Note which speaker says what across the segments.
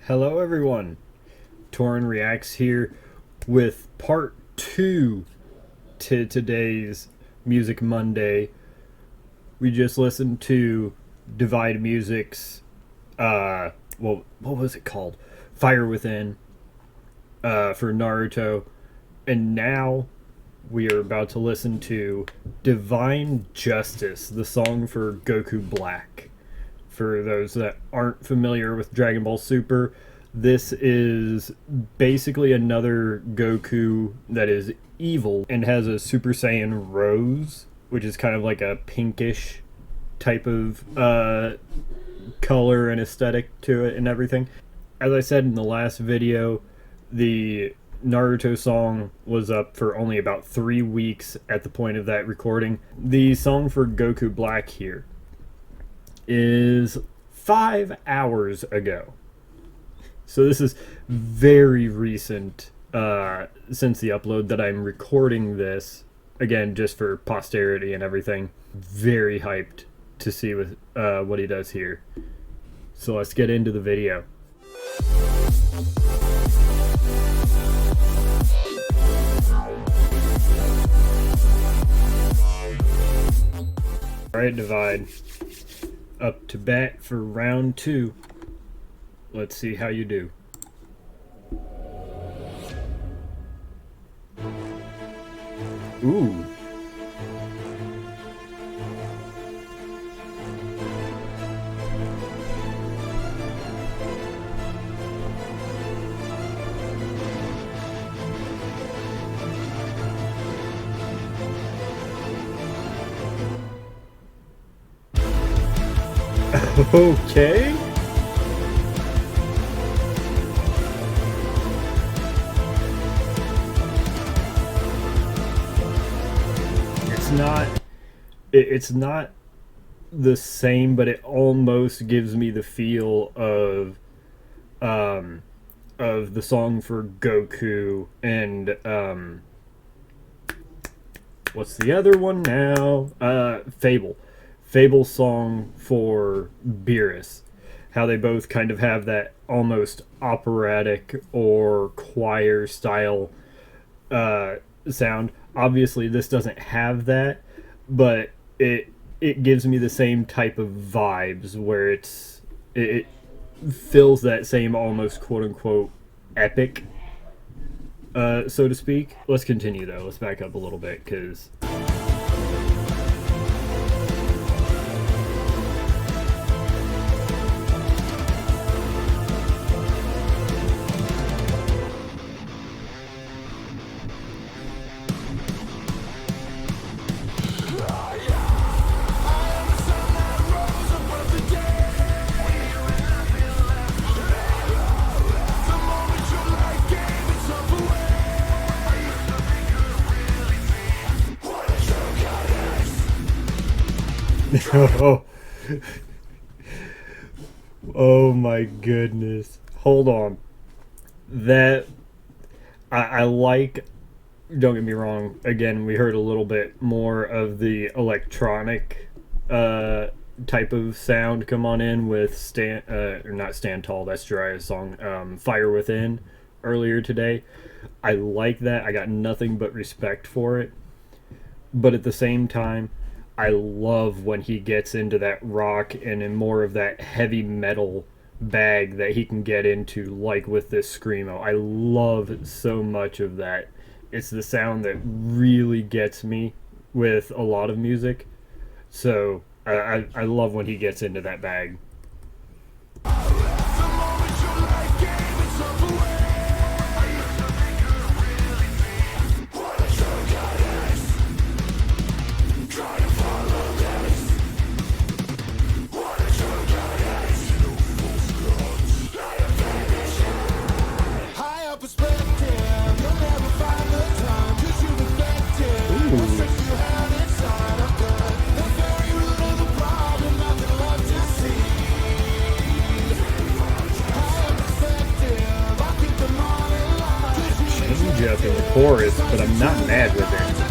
Speaker 1: Hello everyone, Torin Reacts here with part 2 to today's Music Monday. We just listened to Divide Music's, what was it called? Fire Within, for Naruto. And now we are about to listen to Divine Justice, the song for Goku Black. For those that aren't familiar with Dragon Ball Super, this is basically another Goku that is evil and has a Super Saiyan Rose, which is kind of like a pinkish type of color and aesthetic to it and everything. As I said in the last video, the Naruto song was up for only about 3 weeks at the point of that recording. The song for Goku Black here is 5 hours ago. So this is very recent since the upload that I'm recording this. Again, just for posterity and everything. Very hyped to see what he does here. So let's get into the video. Alright, Divide. Up to bat for round 2. Let's see how you do. Ooh. Okay. It's not the same, but it almost gives me the feel of the song for Goku and what's the other one now? Fable's song for Beerus. How they both kind of have that almost operatic or choir style sound. Obviously this doesn't have that, but it gives me the same type of vibes where it fills that same almost quote unquote epic, so to speak. Let's continue though. Let's back up a little bit because oh my goodness. Hold on. That I like, don't get me wrong, again we heard a little bit more of the electronic type of sound come on in with not Stand Tall, that's Jiraiya's song, Fire Within earlier today. I like that. I got nothing but respect for it. But at the same time, I love when he gets into that rock and in more of that heavy metal bag that he can get into, like with this Screamo. I love so much of that. It's the sound that really gets me with a lot of music. So I love when he gets into that bag. Up in the chorus, but I'm not mad with it.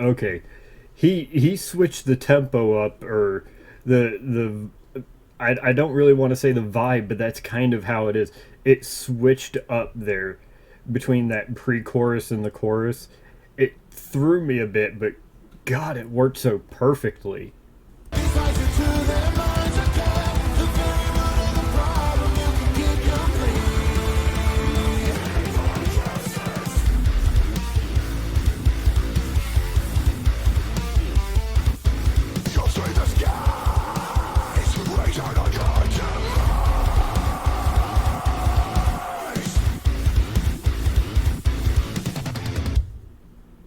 Speaker 1: Okay, he switched the tempo up, or the I don't really want to say the vibe, but that's kind of how it is. It switched up there between that pre-chorus and the chorus. It threw me a bit, but God, it worked so perfectly.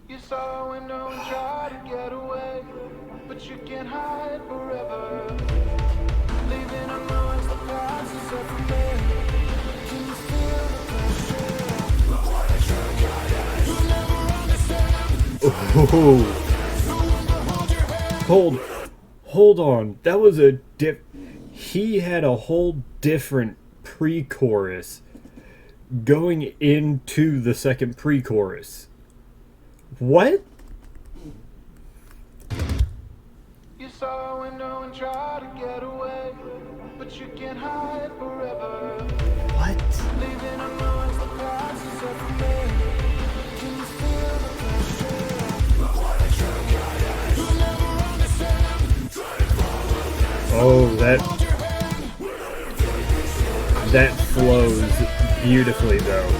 Speaker 2: You saw a window and tried to get away, but you can't hide forever. Leaving a noise that passes every day. Can you feel the pressure? You'll never understand.
Speaker 1: Oh, hold, hold on. That was a He had a whole different pre-chorus going into the second pre-chorus. What?
Speaker 2: You saw a window and tried to get away, but you can't hide forever.
Speaker 1: What?
Speaker 2: Leaving a noise that passes every day. Can you feel the pressure? You'll never understand.
Speaker 1: Oh, that flows beautifully though.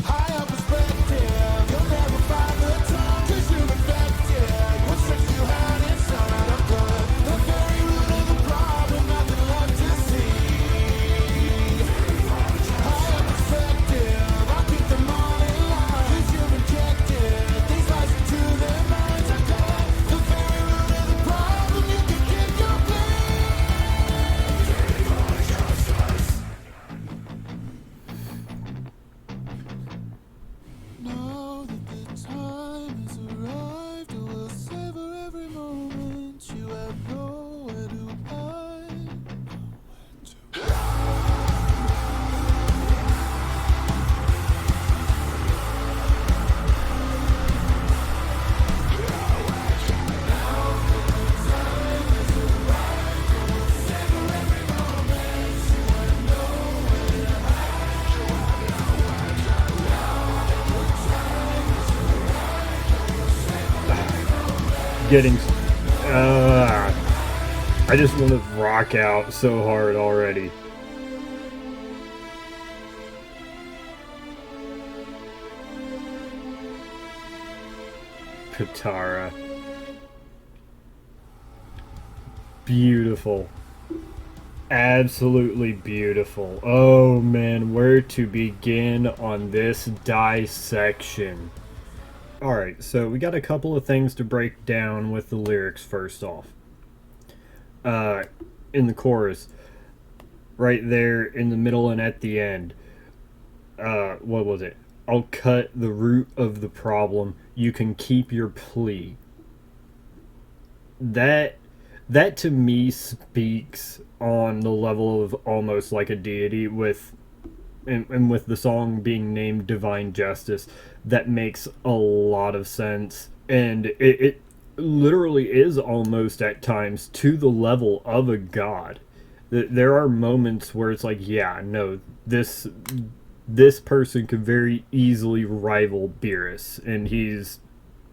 Speaker 2: Higher perspective, you'll never find the time, 'cause you're infected. What sets you hide inside of blood? The very root of the problem, nothing left to see. Higher perspective, I keep them all in line, 'cause you're rejected. These lies into their minds are gone. The very root of the problem, you can keep your blame. Now that the time has arrived, I will savor every moment. You have nowhere to hide.
Speaker 1: Getting. I just want to rock out so hard already. Katara. Beautiful. Absolutely beautiful. Oh man, where to begin on this dissection? Alright, so we got a couple of things to break down with the lyrics first off. In the chorus, right there in the middle and at the end, what was it? I'll cut the root of the problem. You can keep your plea. That to me speaks on the level of almost like a deity and with the song being named Divine Justice, that makes a lot of sense. And it literally is almost at times to the level of a god. There are moments where it's like, yeah, no, this person could very easily rival Beerus, and he's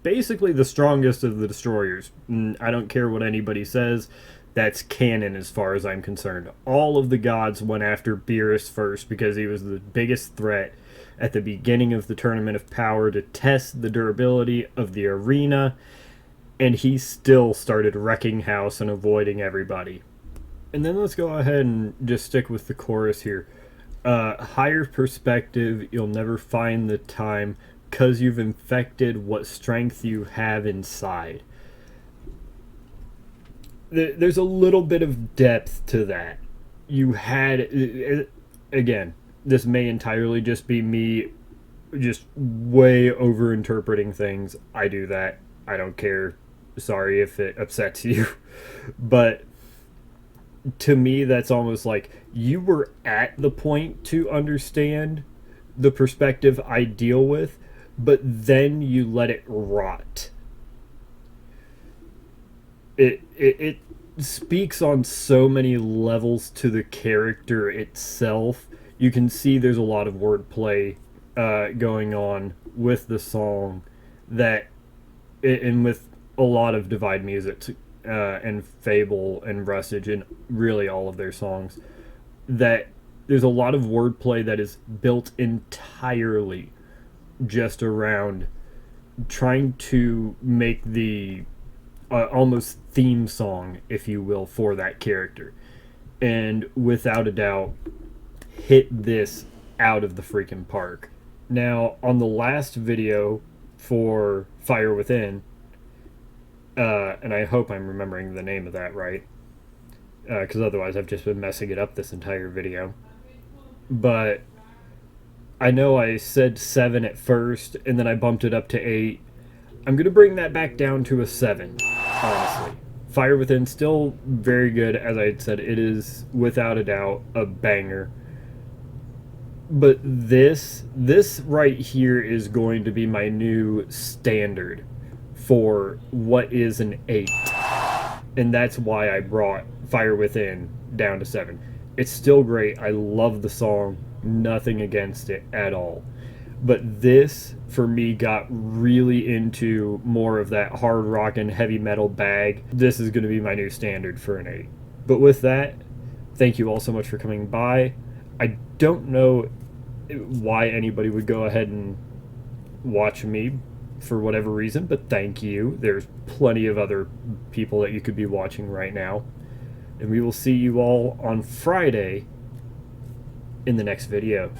Speaker 1: basically the strongest of the destroyers. I don't care what anybody says. That's canon as far as I'm concerned. All of the gods went after Beerus first because he was the biggest threat at the beginning of the Tournament of Power to test the durability of the arena, and he still started wrecking house and avoiding everybody. And then let's go ahead and just stick with the chorus here. Higher perspective, you'll never find the time, 'cause you've infected what strength you have inside. There's a little bit of depth to that. You had, again, this may entirely just be me just way over interpreting things. I do that. I don't care. Sorry if it upsets you. But to me, that's almost like you were at the point to understand the perspective I deal with, but then you let it rot it speaks on so many levels to the character itself. You can see there's a lot of wordplay going on with the song, that and with a lot of Divide Music and Fable and Rustage and really all of their songs, that there's a lot of wordplay that is built entirely just around trying to make the almost theme song, if you will, for that character. And without a doubt, hit this out of the freaking park. Now, on the last video for Fire Within, and I hope I'm remembering the name of that right, because otherwise I've just been messing it up this entire video. But I know I said 7 at first, and then I bumped it up to 8. I'm going to bring that back down to a 7, honestly. Fire Within, still very good. As I had said, it is, without a doubt, a banger. But this right here is going to be my new standard for what is an 8. And that's why I brought Fire Within down to 7. It's still great. I love the song. Nothing against it at all. But this, for me, got really into more of that hard rock and heavy metal bag. This is going to be my new standard for an 8. But with that, thank you all so much for coming by. I don't know why anybody would go ahead and watch me for whatever reason, but thank you. There's plenty of other people that you could be watching right now. And we will see you all on Friday in the next video.